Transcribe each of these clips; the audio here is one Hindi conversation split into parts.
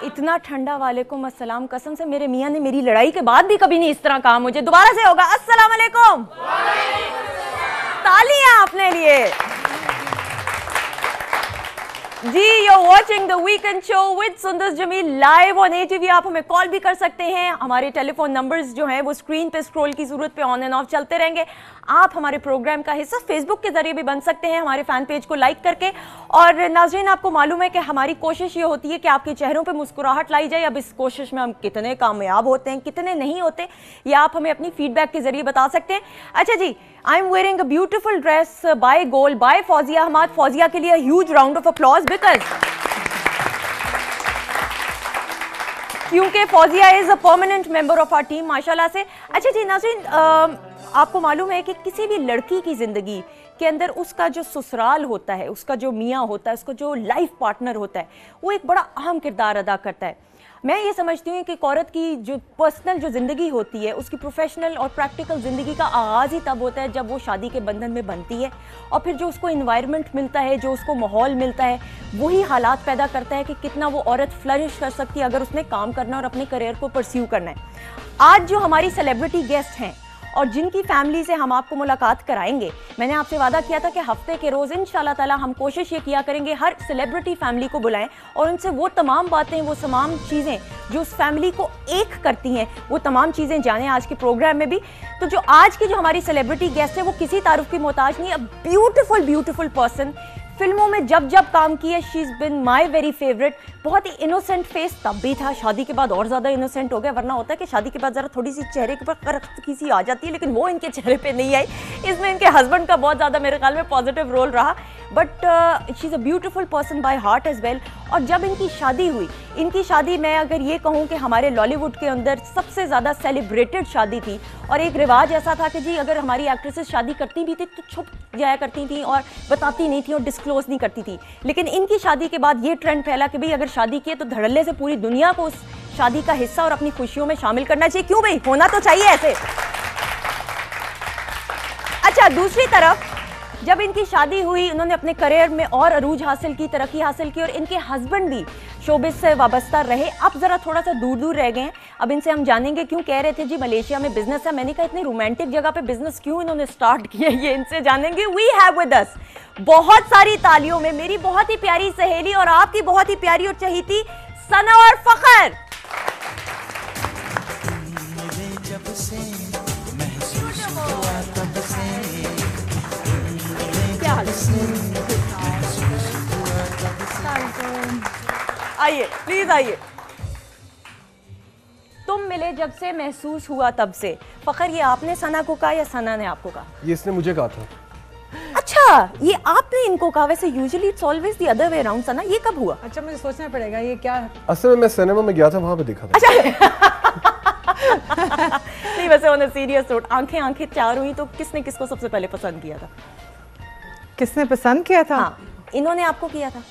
इतना ठंडा वालेकुम अस्सलाम, कसम से मेरे मियाँ ने मेरी लड़ाई के बाद भी कभी नहीं इस तरह कहा मुझे। दोबारा से होगा, अस्सलाम वालेकुम। तालियां अपने लिए जी। you're watching the weekend show with सुंदर जमील लाइव ऑन ATV। आप हमें कॉल भी कर सकते हैं, हमारे टेलीफोन नंबर्स जो हैं वो स्क्रीन पे स्क्रॉल की जरूरत पे ऑन एंड ऑफ चलते रहेंगे। आप हमारे प्रोग्राम का हिस्सा फेसबुक के जरिए भी बन सकते हैं, हमारे फैन पेज को लाइक करके। और नाज़रीन, आपको मालूम है कि हमारी कोशिश ये होती है कि आपके चेहरों पे मुस्कुराहट लाई जाए। अब इस कोशिश में हम कितने कामयाब होते हैं, कितने नहीं होते, ये आप हमें अपनी फीडबैक के जरिए बता सकते हैं। अच्छा जी, I am wearing a beautiful dress by गोल बाय फौजिया अहमद। फौजिया के लिए huge round of applause because क्योंकि Fauzia is a permanent member of our team माशाल्लाह से। अच्छा जी नाज़रीन, आपको मालूम है कि किसी भी लड़की की जिंदगी के अंदर उसका जो ससुराल होता है, उसका जो मियाँ होता है, उसका जो लाइफ पार्टनर होता है, वो एक बड़ा अहम किरदार अदा करता है। मैं ये समझती हूँ कि एक औरत की जो पर्सनल जो ज़िंदगी होती है, उसकी प्रोफेशनल और प्रैक्टिकल ज़िंदगी का आगाज़ ही तब होता है जब वो शादी के बंधन में बनती है। और फिर जो उसको इन्वायरमेंट मिलता है, जो उसको माहौल मिलता है, वही हालात पैदा करता है कि कितना वो औरत फ्लरिश कर सकती है अगर उसने काम करना और अपने करियर को परस्यू करना है। आज जो हमारी सेलिब्रिटी गेस्ट हैं और जिनकी फैमिली से हम आपको मुलाकात कराएंगे, मैंने आपसे वादा किया था कि हफ्ते के रोज़ इंशाल्लाह ताला हम कोशिश ये किया करेंगे हर सेलिब्रिटी फैमिली को बुलाएं और उनसे वो तमाम बातें, वो तमाम चीज़ें जो उस फैमिली को एक करती हैं, वो तमाम चीज़ें जानें आज के प्रोग्राम में भी। तो जो आज की जो हमारी सेलिब्रिटी गेस्ट है वो किसी तारुफ की मोहताज नहीं, अ ब्यूटिफुल पर्सन। फिल्मों में जब जब काम किया, she is been my very favourite. बहुत ही इनोसेंट फेस तब भी था, शादी के बाद और ज़्यादा इनोसेंट हो गया, वरना होता है कि शादी के बाद ज़रा थोड़ी सी चेहरे के ऊपर करख्तगी सी आ जाती है, लेकिन वो इनके चेहरे पे नहीं आई। इसमें इनके हस्बैंड का बहुत ज़्यादा मेरे ख्याल में पॉजिटिव रोल रहा, but she is a beautiful person by heart as well. और जब इनकी शादी हुई, इनकी शादी मैं अगर ये कहूँ कि हमारे लॉलीवुड के अंदर सबसे ज़्यादा सेलिब्रेटेड शादी थी। और एक रिवाज ऐसा था कि जी अगर हमारी एक्ट्रेसेस शादी करती भी थी तो छुप जाया करती थी और बताती नहीं थी और डिस्क्लोज नहीं करती थी। लेकिन इनकी शादी के बाद ये ट्रेंड फैला कि भाई अगर शादी की है तो धड़ल्ले से पूरी दुनिया को उस शादी का हिस्सा और अपनी खुशियों में शामिल करना चाहिए। क्यों भाई, होना तो चाहिए ऐसे। अच्छा, दूसरी तरफ जब इनकी शादी हुई, उन्होंने अपने करियर में और अरूज हासिल की, तरक्की हासिल की और इनके हस्बैंड भी शोबिस से वाबस्ता रहे। अब जरा थोड़ा सा दूर दूर रह गए हैं। अब इनसे हम जानेंगे क्यों कह रहे थे जी मलेशिया में बिजनेस है। मैंने कहा इतनी रोमांटिक जगह पे बिजनेस क्यों इन्होंने स्टार्ट किया, ये इनसे जानेंगे। वी हैव विद अस, बहुत सारी तालियों में, मेरी बहुत ही प्यारी सहेली और आपकी बहुत ही प्यारी और चहीती सना और फखर। आइए प्लीज आइए। तुम मिले जब से महसूस हुआ तब से। फखर, ये आपने सना को कहा या सना ने आपको कहा? ये इसने मुझे कहा था। अच्छा, ये आपने इनको कहा? वैसे usually it's always the other way around. Sana, ये कब हुआ? अच्छा, मुझे सोचना पड़ेगा ये क्या है। असल में मैं सिनेमा में गया था, वहां पे देखा था। अच्छा नहीं, वैसे ऑन अ सीरियस नोट, आंखें आंखें चार हुई तो किसने किसको सबसे पहले पसंद किया था? किसने पसंद किया था? हाँ, इन्होंने आपको किया था?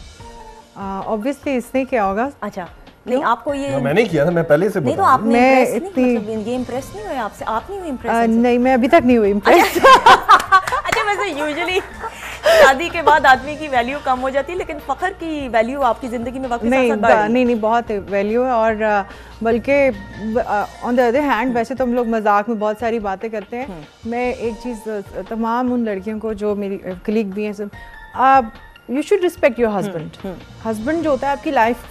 ऑब्वियसली इसने किया होगा। अच्छा, नहीं आपको ये मैंने किया था, मैं पहले से नहीं तो आपने ये इम्प्रेस नहीं हुए आपसे? आप नहीं हुई इम्प्रेस? नहीं, मैं अभी तक नहीं हुई इम्प्रेस। अच्छा, वैसे यूजुअली शादी के बाद आदमी की वैल्यू कम हो जाती है, लेकिन फखर की वैल्यू आपकी जिंदगी में वाकई नहीं, बहुत वैल्यू है। और बल्कि ऑन द अदर हैंड, वैसे तो हम लोग मजाक में बहुत सारी बातें करते हैं। मैं एक चीज़ तमाम उन लड़कियों को जो मेरी कलीग भी हैं सब, you should respect your husband. Husband जो होता है आपकी लाइफ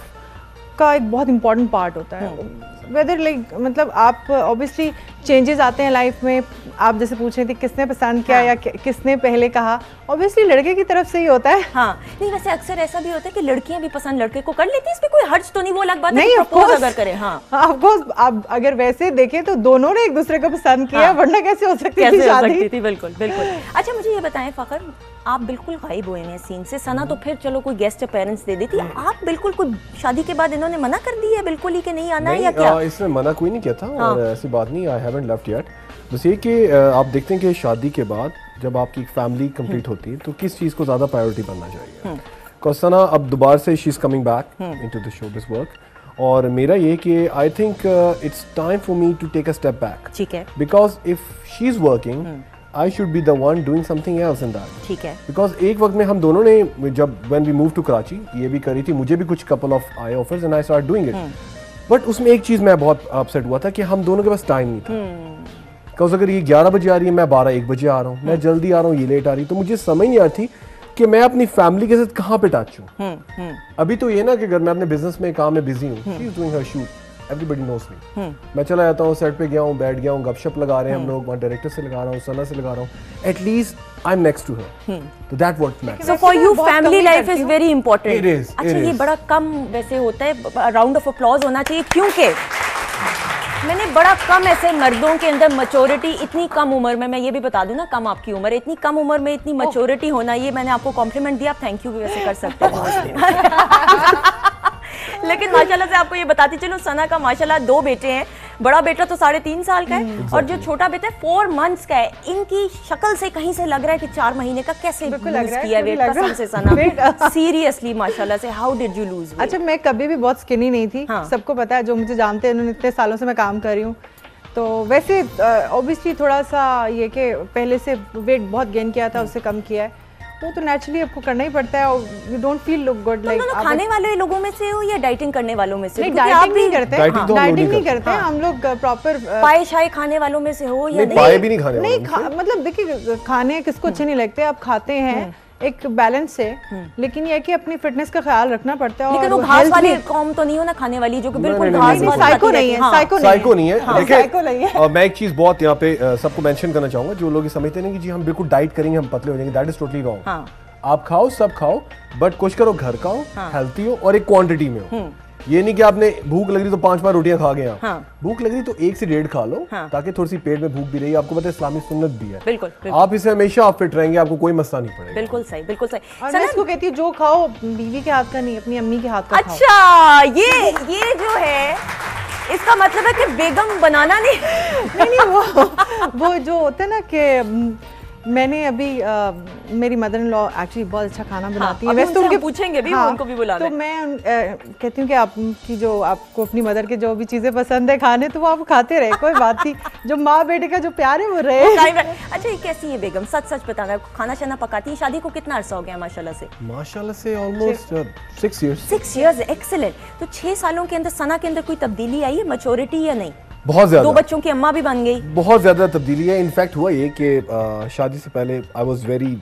का एक बहुत इंपॉर्टेंट पार्ट होता है। वेदर लाइक मतलब आप ऑब्वियसली चेंजेस आते हैं लाइफ में। आप जैसे पूछ रहे थे किसने पसंद किया या किसने पहले कहा, ऑब्वियसली लड़के की तरफ से ही होता है। हाँ, नहीं वैसे अक्सर ऐसा भी होता है कि लड़कियां भी पसंद लड़के को कर लेती है, इसमें कोई हर्ज तो नहीं, वो अलग बात है नहीं, प्रपोज अगर करें। हाँ ऑफ कोर्स, आप अगर वैसे देखें तो दोनों ने एक दूसरे को पसंद किया, वरना कैसे हो सकती थी शादी? बिल्कुल बिल्कुल। अच्छा, मुझे ये बताएं फखर, आप बिल्कुल गायब हुए हैं सीन से। सना तो फिर चलो कोई गेस्ट अपीयरेंस दे देती, आप बिल्कुल कोई शादी के बाद इन्होंने मना कर दी है बिल्कुल ही कि नहीं आना है या क्या? इसने मना कोई नहीं किया था। और ऐसी बात नहीं, आई हैवंट लेफ्ट येट। बस ये कि आप देखते हैं कि शादी के बाद जब आपकी फैमिली कंप्लीट होती है तो किस चीज़ को ज़्यादा प्रायोरिटी बनना चाहिए। बिकॉज सना अब दोबारा से she is coming back into the showbiz work और मेरा ये कि I think it's time for me to take a step back. ठीक है, because if she is working I should be the one doing something else in that. ठीक है। Because एक वक्त में हम दोनों ने जब when we moved to Karachi, ये भी करी थी, मुझे भी कुछ couple of आए offers and I started doing it. But उसमें एक चीज़ मैं बहुत upset हुआ था कि हम दोनों के पास टाइम नहीं था। Because अगर ये 11 बजे आ रही है, मैं 12-1 बजे आ रहा हूँ, मैं जल्दी आ रहा हूँ, ये लेट आ रही, तो मुझे समझ नहीं आती कि मैं अपनी फैमिली के साथ कहाँ पे टच हूँ। अभी तो ये ना कि अगर मैं अपने बिजनेस में काम में बिजी हूँ, she is doing her shoot, everybody knows me, मैं चला जाता हूँ, सेट पे गया हूँ, बैठ गया हूँ, गपशप लगा रहे हैं हम लोग, वहाँ डायरेक्टर से लगा रहा हूँ, सना से लगा रहा हूँ, at least I am next to her, तो that what matters. So for you family life is very important. It is, अच्छा, it ये is. बड़ा कम वैसे होता है, राउंड ऑफ अप्लॉज होना चाहिए, क्योंकि मैंने बड़ा कम ऐसे मर्दों के अंदर मैच्योरिटी, इतनी कम उम्र में, मैं ये भी बता दूं ना, कम आपकी उम्र है, इतनी कम उम्र में इतनी मैच्योरिटी होना, ये मैंने आपको कॉम्प्लीमेंट दिया, आप थैंक यू भी वैसे कर सकते हो। लेकिन माशाल्लाह से आपको ये बताती चलो, सना का माशाल्लाह 2 बेटे हैं, बड़ा बेटा तो 3.5 साल का है और जो छोटा बेटा है 4 मंथ्स का है। इनकी शक्ल से कहीं से लग रहा है कि 4 महीने का कैसे लूज किया वेट, कसम से सना, सीरियसली माशाल्लाह से, how did you lose weight? अच्छा, मैं कभी भी बहुत स्किनी नहीं थी, सबको पता है, जो मुझे जानते हैं, उन्होंने इतने सालों से मैं काम कर रही हूँ, तो वैसे ऑब्वियसली थोड़ा सा ये कि पहले से वेट बहुत गेन किया था, उससे कम किया है, वो तो नेचुरली आपको करना ही पड़ता है, और you don't feel look good like. खाने वाले लोगों में से हो या डाइटिंग करने वालों में से? नहीं, डाइटिंग नहीं करते, डाइटिंग नहीं करते हम लोग, प्रॉपर पाए शाए खाने वालों में से हो या नहीं? पाए भी नहीं खाने वाले, मतलब देखिए, खाने किसको अच्छे नहीं लगते, आप खाते हैं एक बैलेंस से, लेकिन ये है कि अपनी फिटनेस का ख्याल रखना पड़ता है। लेकिन वो घास वाली कौम तो नहीं हो ना खाने वाली, जो कि बिल्कुल घास साइको नहीं है, साइको नहीं है। देखिए, मैं एक चीज बहुत यहाँ पे सबको मेंशन करना चाहूंगा, जो लोग समझते नहीं कि जी हम बिल्कुल डाइट करेंगे हम पतले हो जाएंगे, दैट इज टोटली रॉन्ग। आप खाओ, सब खाओ, बट कोशिश करो घर का हो, हेल्थी हो और एक क्वांटिटी में हो। ये नहीं कि आपने भूख लग रही तो 5 रोटियां खा गए, भूख लग रही तो 1 से 1.5 खा लो, ताकि थोड़ी सी पेट में भूख भी रही। आपको पता है इस्लामी सुन्नत भी है, बिल्कुल, आप इसे हमेशा आप फिट रहेंगे, आपको कोई मसला नहीं पड़ेगा। बिल्कुल सही, बिल्कुल सही। और मैं इसको कहती हूँ, जो खाओ बीवी के हाथ का नहीं, अपनी अम्मी के हाथ का खाओ। अच्छा, ये जो है इसका मतलब है कि बेगम बनाना नहीं, वो जो होता है ना कि मैंने अभी मेरी मदर इन लॉ एक्चुअली बहुत अच्छा खाना बनाती है, वैसे तो उनके पूछेंगे भी, उनको भी बुलाना, तो मैं कहती हूँ कि आपकी जो आपको अपनी मदर के जो भी चीजें पसंद है खाने, तो वो आप खाते रहे, कोई बात नहीं, जो माँ बेटे का जो प्यार है वो रहे। अच्छा, ये कैसी है बेगम, सच सच बताना, खाना शाना पकाती है? शादी को कितना अरसा हो गया? माशाल्लाह से ऑलमोस्ट 6 years। 6 years, excellent. तो 6 सालों के अंदर सना के अंदर कोई तब्दीली आई है, मैच्योरिटी या नहीं? बहुत ज्यादा, 2 बच्चों की अम्मा भी बन गई, बहुत ज्यादा तब्दीली है। इनफैक्ट हुआ ये कि शादी से पहले आई वाज वेरी,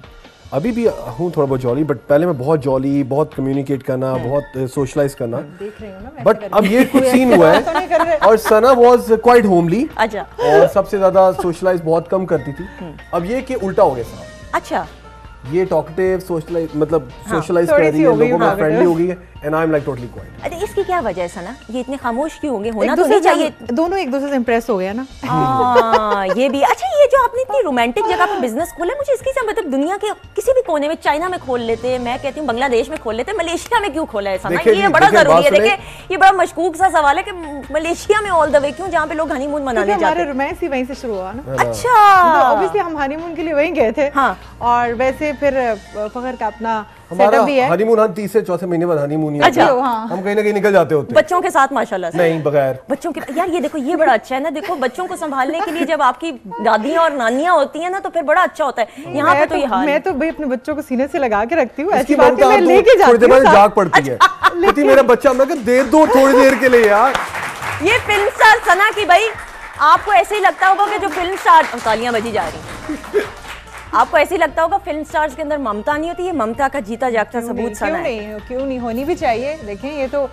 अभी भी हूँ थोड़ा बहुत जॉली, बट पहले मैं बहुत जॉली, बहुत कम्युनिकेट करना, बहुत सोशलाइज करना, बट अब ये कुछ सीन हुआ है और सना वाज क्वाइट होमली, अच्छा, और सबसे ज्यादा सोशलाइज बहुत कम करती थी। अब ये कि उल्टा हो गया साहब। अच्छा, ये टॉकटिव सोशलाइज, मतलब सोशलाइज कर रही है, लोगों में फ्रेंडली हो गई है, and I am like totally quite. अरे इसकी क्या वजह है सना, ये इतने खामोश क्यों होंगे? होना तो नहीं चाहिए, दोनों एक दूसरे से इंप्रेस हो गया ना। ये भी। अच्छा, ये जो आपने इतनी रोमांटिक जगह पे बिजनेस खोला, मुझे इसकी से मतलब दुनिया के किसी भी कोने में, चाइना में खोल लेते, मैं कहती हूँ बांग्लादेश में खोल लेते, मलेशिया में क्यों खोला है सना? ये बड़ा जरूरी है। देखिए, ये बड़ा मशकूक सा सवाल है कि मलेशिया में ऑल द वे क्यों, जहाँ पे लोग हनीमून मनाने जाते हैं? हमारे रोमांस ही वहीं से शुरू हुआ ना। अच्छा, ऑब्वियसली हम हनीमून के लिए वहीं गए थे, और वैसे फिर फखर का अपना हमारा हनीमून हम 3 से 4 महीने बाद हनीमून ही अच्छा, हम कहीं ना कहीं निकल जाते होते बच्चों के साथ माशाल्लाह से। नहीं, बगैर बच्चों के। यार ये देखो, ये बड़ा अच्छा है ना, देखो बच्चों को संभालने के लिए जब आपकी दादियां और नानियां होती हैं ना, तो फिर बड़ा अच्छा होता है। यहाँ पे तो ये हाल, मैं तो भाई अपने बच्चों को सीने से लगा के रखती हूँ, ऐसी बातें मैं लेके जाती हूँ, जाग पड़ती है लेकिन मेरा बच्चा, मैं दे दो थोड़ी देर के लिए यार। ये फिल्म स्टार सना की, भाई आपको ऐसे ही लगता होगा कि जो फिल्म स्टार, तालियां बजी जा रही, आपको ऐसे ही लगता होगा फिल्म स्टार्स के अंदर ममता नहीं होती, ये ममता का जीता जागता सबूत सना है। क्यों नहीं होनी भी चाहिए। देखें, ये तो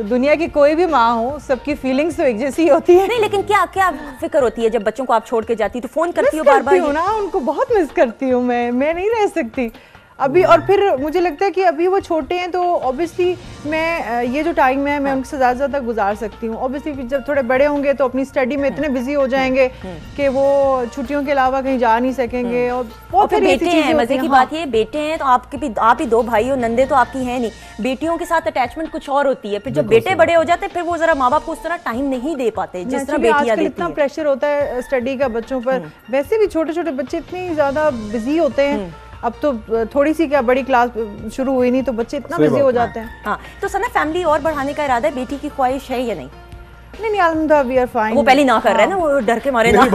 दुनिया की कोई भी माँ हो, सबकी फीलिंग्स तो एक जैसी होती है। नहीं, लेकिन क्या क्या फिक्र होती है जब बच्चों को आप छोड़ के जाती, तो फोन करती हो बार-बार? ना, उनको बहुत मिस करती हूँ मैं नहीं रह सकती अभी। और फिर मुझे लगता है कि अभी वो छोटे हैं, तो ऑब्वियसली मैं ये जो टाइम है मैं उनसे ज़्यादा गुजार सकती हूँ। ऑब्वियसली जब थोड़े बड़े होंगे तो अपनी स्टडी में इतने बिजी हो जाएंगे कि वो छुट्टियों के अलावा कहीं जा नहीं सकेंगे। और बहुत फिर बेटे हैं, मजे की बात ये, बेटे हैं तो आपके भी, आप ही 2 भाई हो, नंदे तो आपकी है नहीं, बेटियों के साथ अटैचमेंट कुछ और होती है। फिर जब बेटे बड़े हो जाते हैं, फिर वो जरा माँ बाप को उस तरह टाइम नहीं दे पाते जिस तरह बेटियां देती हैं। इतना प्रेशर होता है स्टडी का बच्चों पर, वैसे भी छोटे छोटे बच्चे इतने ज्यादा बिजी होते हैं। अब तो थोड़ी सी क्या बड़ी क्लास शुरू हुई नहीं तो बच्चे इतना बिजी हो जाते हैं। हाँ, तो सना फैमिली और बढ़ाने का इरादा है, बेटी की ख्वाहिश है या नहीं? नहीं, अल्हम्दुलिल्लाह वी आर फाइन। वो पहले ना कर रहे हैं ना, वो डर के मारे ना।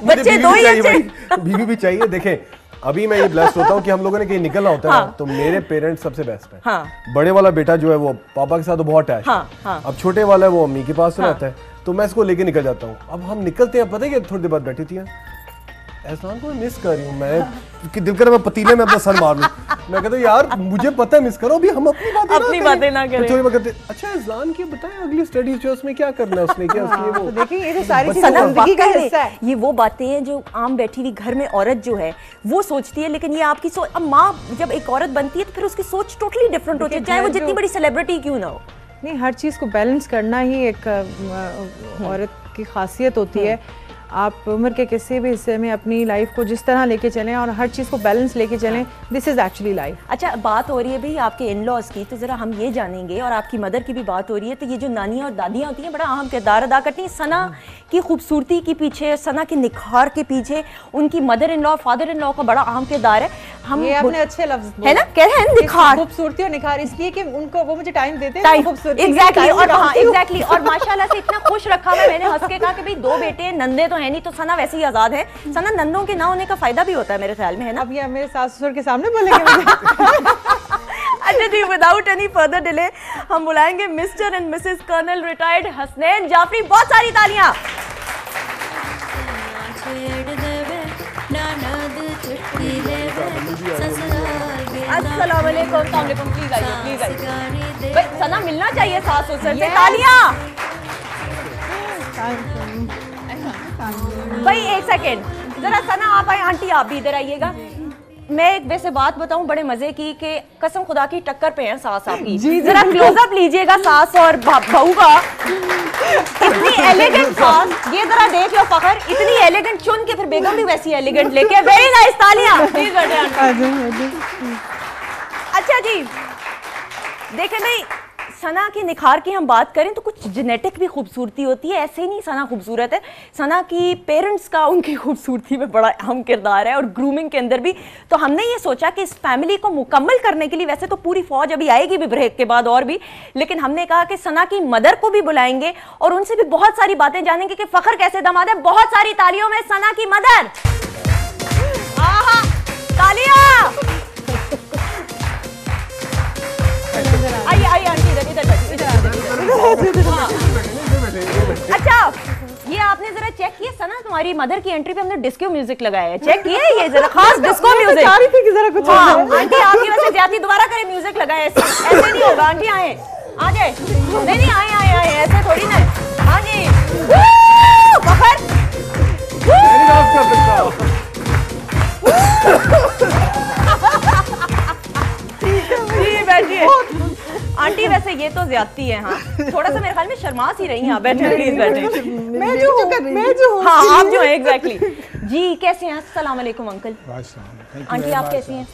बच्चे दो ही अच्छे। बीवी भी चाहिए। देखें अभी मैं ये ब्लेस्ड होता हूँ कि हम लोगों ने कहीं निकलना होता है ना, तो मेरे पेरेंट्स सबसे बेस्ट है। बड़े वाला बेटा जो है वो पापा के साथ तो बहुत अटैच है। अब छोटे वाला है वो अम्मी के पास रहता है, तो मैं इसको लेके निकल जाता हूँ। अब हम निकलते हैं, पता है कि थोड़ी देर बाद बैठी थी एहसान को मिस कर रही हूँ मैं, कि दिल कर मैं पतीले में अपना सर मार लूं। मैं कहता हूँ यार मुझे पता है मिस करो, अभी हम अपनी बातें ना करें। थोड़ी बात करते अच्छा एहसान की बताएं अगली स्टडीज जो उसमें क्या करना है, उसने क्या उसकी वो देखिए ये तो सारी चीजें जिंदगी का हिस्सा है। ये वो बातें हैं जो आम बैठी हुई घर में औरत जो है वो सोचती है, लेकिन ये आपकी सोच। अब माँ जब एक औरत बनती है तो फिर उसकी सोच टोटली डिफरेंट होती है, चाहे वो जितनी बड़ी सेलिब्रिटी क्यों ना हो। नहीं, हर चीज़ को बैलेंस करना ही एक औरत की खासियत होती है। आप उम्र के किसी भी हिस्से में अपनी लाइफ को जिस तरह लेके चलें और हर चीज़ को बैलेंस लेके चलें, दिस इज़ एक्चुअली लाइफ। अच्छा बात हो रही है भाई आपके इन लॉज की, तो ज़रा हम ये जानेंगे, और आपकी मदर की भी बात हो रही है, तो ये जो नानियाँ और दादियाँ होती हैं बड़ा अहम किरदार अदा करती हैं सना की खूबसूरती के पीछे, सना के निखार के पीछे उनकी mother in law father in law का बड़ा अहम किरदार है। हम ये आपने अच्छे लफ्ज है ना, कह रहे हैं निखार, खूबसूरती और निखार, इसलिए कि उनको वो मुझे टाइम देते हैं टाइम, खूबसूरती। एग्जैक्टली, और हाँ एग्जैक्टली, और माशाल्लाह से इतना खुश रखा हुआ। मैंने हंस के कहा कि भाई दो बेटे नंदे तो है नहीं, तो सना वैसे ही आजाद है। सना नंदों के ना होने का फायदा भी होता है मेरे ख्याल में, है ना। अब ये मेरे सास ससुर के सामने बोलेंगे। अच्छा जी, विदाउट एनी फर्दर डिले हम बुलाएंगे mister and Mrs colonel retired Hasnain Jafri. बहुत सारी तालियां। अस्सलाम वालेकुम, प्लीज आइए, प्लीज आइए। भाई सना मिलना चाहिए सास ससुर से, तालियां। भाई एक सेकेंड जरा सना आप आए, आंटी आप भी इधर आइएगा। मैं एक वैसे बात बताऊं बड़े मजे की कि कसम खुदा की टक्कर पे है सास आपकी। जरा क्लोजअप लीजिएगा सास और बहू का। इतनी एलिगेंट सास, ये जरा देख लो फखर, इतनी एलिगेंट चुन के फिर बेगम भी वैसी एलिगेंट लेके। वेरी नाइस, तालियां। अच्छा जी देखें भाई, सना के निखार की हम बात करें तो कुछ जेनेटिक भी खूबसूरती होती है, ऐसे ही नहीं सना खूबसूरत है। सना की पेरेंट्स का उनकी खूबसूरती में बड़ा अहम किरदार है, और ग्रूमिंग के अंदर भी। तो हमने ये सोचा कि इस फैमिली को मुकम्मल करने के लिए, वैसे तो पूरी फौज अभी आएगी भी ब्रेक के बाद और भी, लेकिन हमने कहा कि सना की मदर को भी बुलाएंगे और उनसे भी बहुत सारी बातें जानेंगे कि फखर कैसे दमाद है। बहुत सारी तालियों में सना की मदर। आहा तालियां। आइए आइए आंटी, इधर इधर अच्छा ये आपने जरा चेक किया सना, तुम्हारी मदर की एंट्री पे हमने डिस्को म्यूजिक लगाया है, चेक किया ये जरा खास डिस्को म्यूजिक। जरा कुछ आंटी आपकी वजह से ज्यादा दोबारा करें म्यूजिक लगाए, ऐसे नहीं होगा। आंटी आए, आ जाए, नहीं आए आए आए, ऐसे थोड़ी ना। हाँ जी फखर जी बैठिए। आंटी वैसे ये तो ज्यादती है, हाँ थोड़ा सा मेरे ख्याल में शर्मा सी रही हैं। बैठे प्लीज बैठे। मैं जो हूँ हाँ आप जो है एग्जैक्टली। जी कैसे हैं? अस्सलाम वालेकुम अंकल। आंटी आप कैसी हैं?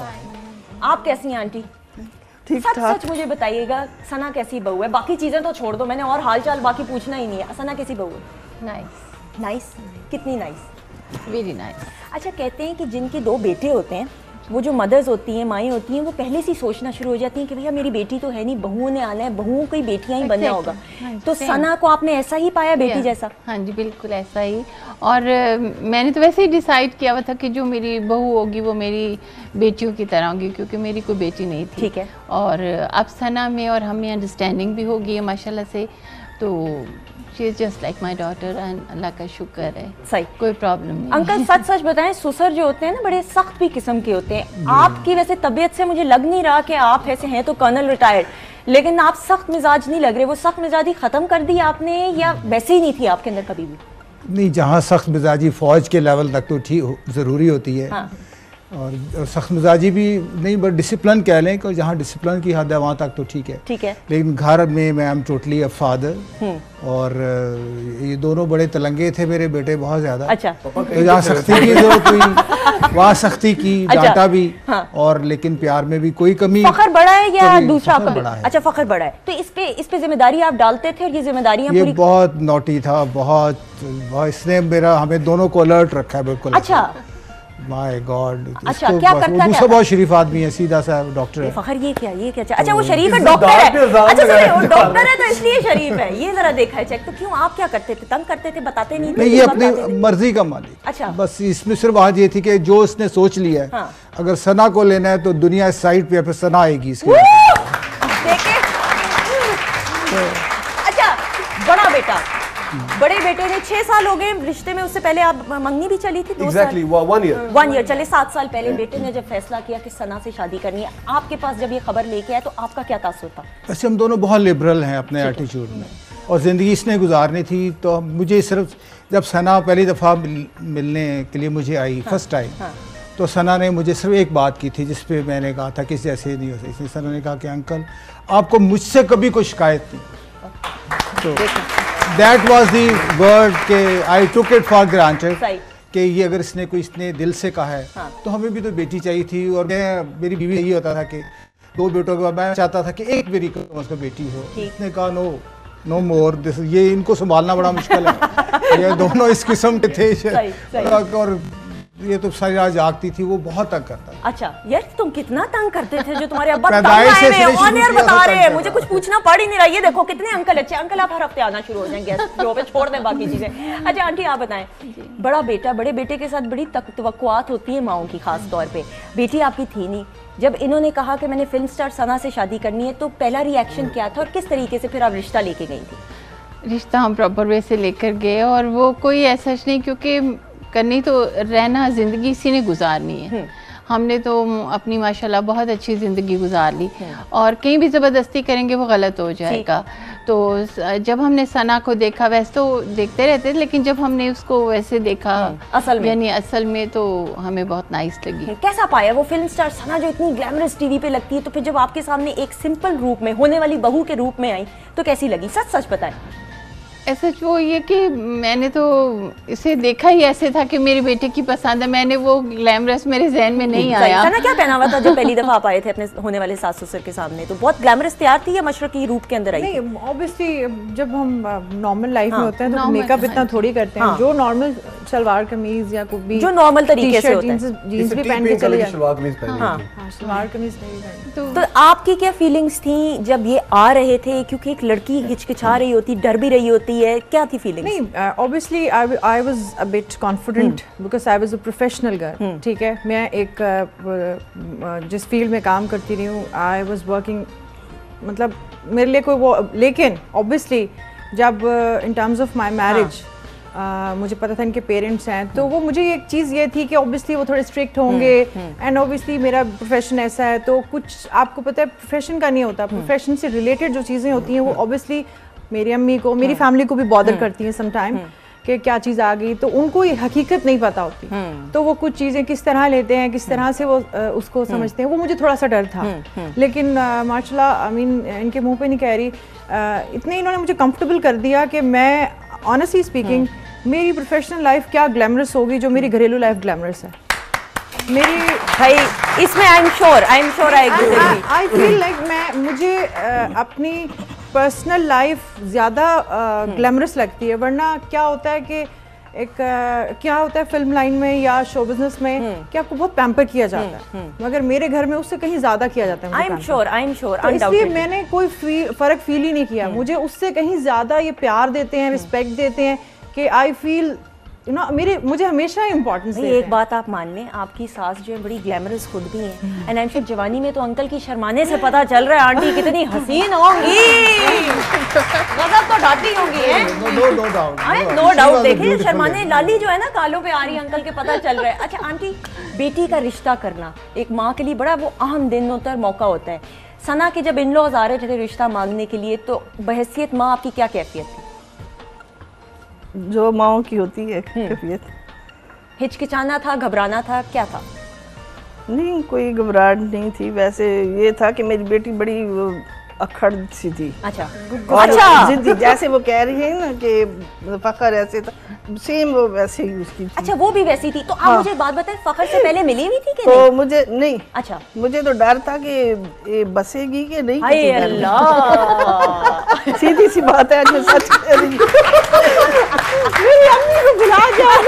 आप कैसी हैं आंटी? सच सच मुझे बताइएगा सना कैसी बहू है? बाकी चीजें तो छोड़ दो, मैंने और हाल चाल बाकी पूछना ही नहीं है। सना कैसी बहू है? नाइस। नाइस? कितनी नाइस? Very nice. अच्छा कहते हैं कि जिनके दो बेटे होते हैं, वो जो मदर्स होती हैं, माएँ होती हैं, वो पहले से ही सोचना शुरू हो जाती हैं कि भैया मेरी बेटी तो है नहीं, बहुओं ने आना है, बहुओं को ही बेटियां ही बनना होगा। तो सना को आपने ऐसा ही पाया बेटी जैसा? हाँ जी बिल्कुल ऐसा ही। और मैंने तो वैसे ही डिसाइड किया हुआ था कि जो मेरी बहू होगी वो मेरी बेटियों की तरह होगी, क्योंकि मेरी कोई बेटी नहीं थी। ठीक है। और अब सना में और हमें अंडरस्टैंडिंग भी हो गई है माशाल्लाह से, तो she is just like my daughter and Allah का शुक्र है। सही, कोई प्रॉब्लम नहीं। अंकल सच सच बताएं, ससुर जो होते हैं ना बड़े सख्त भी किस्म के होते हैं। आपकी वैसे तबीयत से मुझे लग नहीं रहा कि आप ऐसे हैं तो कर्नल रिटायर्ड, लेकिन आप सख्त मिजाज नहीं लग रहे। वो सख्त मिजाजी खत्म कर दी आपने या वैसे ही नहीं थी आपके अंदर कभी भी? नहीं, जहाँ सख्त मिजाजी फ़ौज के लेवल तक तो ठीक ज़रूरी होती है। हाँ। और सख्त मिजाजी भी नहीं, बट डिसिप्लिन कह लें कि जहाँ डिसिप्लिन की हद है वहाँ तक तो ठीक है। ठीक है। लेकिन घर में मैं एम टोटली अ फादर, और ये दोनों बड़े तलंगे थे मेरे बेटे बहुत ज़्यादा। अच्छा। तो जहाँ सख्ती की जरूरत हुई वहाँ सख्ती की, डांटा भी। हाँ। और लेकिन प्यार में भी कोई कमी। फखर बड़ा है या दूसरा? बड़ा है। अच्छा फखर बड़ा है। तो इस पे जिम्मेदारी आप डालते थे और ये जिम्मेदारियां ये पूरी? बहुत नोटी था, बहुत इसने हमें दोनों को अलर्ट रखा है बिल्कुल। अच्छा। My God. अच्छा, क्या करता है? दूसरा बहुत शरीफ आदमी है, सीधा सा डॉक्टर है। फखर ये क्या? अच्छा वो शरीफ है, डॉक्टर है। अच्छा सुनिए, वो डॉक्टर है तो इसलिए शरीफ है। ये जरा देखा है चेक। तो क्यों आप क्या करते थे? तंग करते थे, बताते नहीं थे? नहीं, ये अपनी मर्जी का मालिक। अच्छा, बस इसमें सिर्फ बात ये थी कि जो उसने सोच लिया है, हाँ। अगर सना को लेना है तो दुनिया इस साइड पे फिर सना आएगी इसके। देखे। अच्छा, बड़े बेटे ने 6 साल हो गए रिश्ते में, उससे पहले आप मंगनी भी चली थी? 2 साल, 1 ईयर चले। 7 साल पहले बेटे ने जब फैसला किया कि सना से शादी करनी है, आपके पास जब ये खबर लेके आए तो आपका क्या तासुर था? वैसे हम दोनों बहुत लिबरल हैं अपने एटीट्यूड में, और ज़िंदगी इसने गुजारनी थी। तो मुझे सिर्फ जब सना पहली दफ़ा मिलने के लिए मुझे आई, फर्स्ट टाइम, तो सना ने मुझे सिर्फ एक बात की थी जिस पे मैंने कहा था कि जैसे नहीं हो सकती। सना ने कहा कि अंकल आपको मुझसे कभी कोई शिकायत नहीं। तो दैट वाज दी वर्ड के आई टुक इट फॉर ग्रांटेड कि ये अगर इसने दिल से कहा है, तो हमें भी तो बेटी चाहिए थी। और मेरी बीवी यही होता था कि 2 बेटों के बाद मैं चाहता था कि एक मेरी उसको बेटी हो। इसने कहा नो मोर दिस। ये इनको संभालना बड़ा मुश्किल है। ये दोनों इस किस्म के थे। और ये तो सारी रात जागती थी, वो बहुत तंग करता है। अच्छा यार, तुम कितना तंग करते थे जो तुम्हारे अब्बा ऑन एयर बता रहे हैं? मुझे कुछ पूछना पड़ ही नहीं रहा। ये देखो कितने अंकल अच्छे। अंकल आप हर हफ्ते आना शुरू हो जाएंगे शो पे, छोड़ दें बाकी चीजें। अच्छा आंटी आप बताएं, बड़े बेटे के साथ बड़ी तवक्कुआत होती है माओं की, खास तौर पे। बेटी आपकी थी नहीं, जब इन्होंने कहा कि मैंने फिल्म स्टार सना से शादी करनी है, तो पहला रिएक्शन क्या था और किस तरीके से फिर आप रिश्ता लेके गई थी? रिश्ता हम प्रॉपर वे से लेकर गए, और वो कोई ऐसा नहीं, क्योंकि करनी तो रहना ज़िंदगी इसी ने गुजारनी है। हमने तो अपनी माशाल्लाह बहुत अच्छी ज़िंदगी गुजार ली, और कहीं भी ज़बरदस्ती करेंगे वो गलत हो जाएगा। तो जब हमने सना को देखा, वैसे तो देखते रहते थे, लेकिन जब हमने उसको वैसे देखा असल में, यानी असल में, तो हमें बहुत नाइस लगी। कैसा पाया वो फिल्म स्टार सना जो इतनी ग्लैमरस टीवी पे लगती है, तो फिर जब आपके सामने एक सिंपल रूप में, होने वाली बहू के रूप में आई, तो कैसी लगी? सच बताएं। ऐसा वो ये कि मैंने तो इसे देखा ही ऐसे था कि मेरे बेटे की पसंद है। मैंने वो ग्लैमरस मेरे जहन में नहीं आया। सना क्या पहना हुआ था जब पहली दफा आप आए थे अपने होने वाले सास ससुर के सामने? तो बहुत ग्लैमरस तैयार थी या मशरकी रूप के अंदर आई? नहीं, ऑब्वियसली जब हम नॉर्मल लाइफ में होते हैं तो मेकअप इतना थोड़ी करते हैं। जो नॉर्मल सलवार कमीज या कोई भी जो नॉर्मल तरीके से होता है, जींस भी पहन के चले जाते हैं। सलवार कमीज नहीं। तो आपकी क्या फीलिंग्स थी जब ये आ रहे थे? क्योंकि एक लड़की हिचकिचा रही होती, डर भी रही होती है, क्या थी फीलिंग्स? नहीं, obviously I was a bit confident because I was a professional girl. ठीक है, मैं एक जिस फील्ड में काम करती रही हूँ, आई वाज वर्किंग, मतलब मेरे लिए कोई वो, लेकिन ऑब्वियसली जब in terms of my marriage मुझे पता था इनके पेरेंट्स हैं, तो वो मुझे एक चीज़ ये थी कि ऑब्वियसली वो थोड़े स्ट्रिक्ट होंगे, एंड ऑब्वियसली मेरा प्रोफेशन ऐसा है, तो कुछ आपको पता है प्रोफेशन का नहीं होता, प्रोफेशन से रिलेटेड जो चीज़ें होती हैं वो ऑब्वियसली मेरी अम्मी को, मेरी फैमिली को भी बॉदर करती हैं समटाइम कि क्या चीज़ आ गई, तो उनको ये हकीकत नहीं पता होती, तो वो कुछ चीज़ें किस तरह लेते हैं, किस तरह से वो उसको समझते हैं, वो मुझे थोड़ा सा डर था। लेकिन माशाल्लाह, आई मीन इनके मुंह पे नहीं कह रही, इतने इन्होंने मुझे कंफर्टेबल कर दिया कि मैं ऑनेस्टली स्पीकिंग मेरी प्रोफेशनल लाइफ क्या ग्लैमरस होगी जो मेरी घरेलू लाइफ ग्लैमरस है। मेरी भाई इसमें I am sure I feel like मुझे अपनी पर्सनल लाइफ ज़्यादा ग्लैमरस लगती है, वरना क्या होता है कि क्या होता है फिल्म लाइन में या शो बिजनेस में कि आपको बहुत पैम्पर किया जाता है, मगर मेरे घर में उससे कहीं ज़्यादा किया जाता है। आई एम श्योर तो इसलिए मैंने कोई फ़र्क फील ही नहीं किया, मुझे उससे कहीं ज़्यादा ये प्यार देते हैं, रिस्पेक्ट देते हैं कि आई फील मुझे हमेशा इम्पोर्टेंस है। एक बात आप मान लें, आपकी सास जो है बड़ी ग्लैमरस खुद भी है, एंड आई एम श्योर जवानी में तो अंकल की शर्माने से पता चल रहा है आंटी कितनी हसीन होंगी, गजब तो ढाती होंगी। नो डाउट देखिए शर्माने लाली जो है ना कालों पे आ रही है अंकल के, पता चल रहा है। अच्छा आंटी, बेटी का रिश्ता करना एक माँ के लिए बड़ा वो अहम दिन होता है, मौका होता है। सना के जब इन लॉज आ रहे थे रिश्ता मांगने के लिए, तो बहैसियत माँ आपकी क्या कैफियत थी? जो माओं की होती है कैफियत। हिचकिचाना था, घबराना था, क्या था? नहीं, कोई घबराहट नहीं थी। वैसे ये था कि मेरी बेटी बड़ी अखड़ सी थी। अच्छा, जिद्दी, जैसे वो कह रही है ना कि फखर ऐसे था, सेम वो वैसे ही उसकी थी। अच्छा, वो भी वैसी थी। तो आप मुझे बात बताएं, फखर से पहले मिली हुई थी कि तो नहीं? मुझे नहीं। अच्छा, मुझे तो डर था कि ये बसेगी कि नहीं। हाय अल्लाह, सीधी सी बात है, जो सच कह रही मेरी अम्मी को बुला जाओ।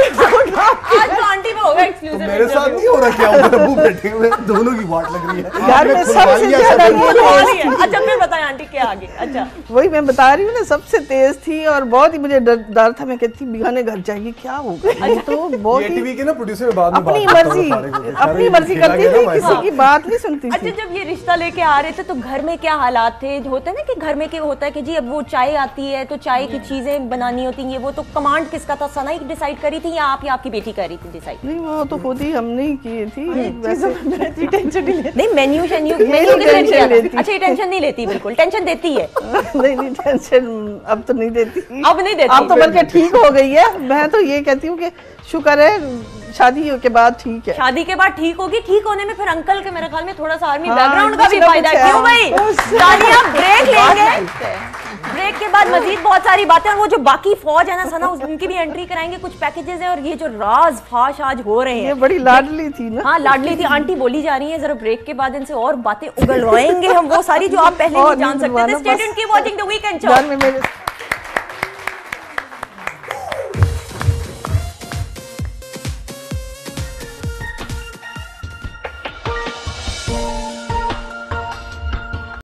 आज तो आंटी पे होगा एक्सक्लूसिव। मेरे साथ हो रहा क्या अबू बैठे हुए दोनों की वाट लग रही है घर में सबसे ज्यादा ये अच्छा फिर बताएं आंटी क्या आगे। अच्छा वही मैं बता रही हूँ ना, सबसे तेज थी और बहुत ही मुझे डर था। मैं कहती बिगाने घर जाएगी क्या होगा। तो बहुत ही टीवी के ना प्रोड्यूसर बाद में अपनी मर्जी करती थी, किसी की बात नहीं सुनती अच्छा थी। जब ये रिश्ता लेके आ रहे थे तो घर में क्या हालात थे? होता है ना कि घर में क्या होता है कि जी अब वो चाय आती है तो चाय की चीजें बनानी होती हैं, वो तो कमांड किसका था? सना ही डिसाइड करी थी या आप या आपकी बेटी कर रही थी डिसाइड? नहीं वो तो खुद ही हमने ही की थी। वैसे टेंशन नहीं लेती। नहीं मेन्यू शेन्यू टेंशन लेती। अच्छा ये टेंशन नहीं लेती, बिल्कुल टेंशन देती है। नहीं टेंशन अब तो नहीं देती, अब नहीं देती, अब तो बल्कि ठीक हो गई है। मैं तो ये कहती हूँ कि शुक्र है शादी के बाद ठीक है। शादी के बाद ठीक होगी। ठीक होने में फिर अंकल के मेरे ख्याल में थोड़ा सा आर्मी हाँ, बैकग्राउंड का भी कुछ ना फायदा है। कुछ क्यों है। भाई? तालियां ब्रेक लेंगे, ब्रेक के बाद मजीद बहुत सारी बातें, और वो जो बाकी फौज है ना सना उनकी भी एंट्री कराएंगे, कुछ पैकेजेस है और ये जो राज फाश आज हो रहे ये हैं। बड़ी लाडली थी ना। हाँ लाडली थी आंटी बोली जा रही है। जरा ब्रेक के बाद इनसे और बातें उगलवाएंगे हम, वो सारी जो आप पहले नहीं जान सकते थे। Stay tuned, keep watching the weekend show. घर में मेरे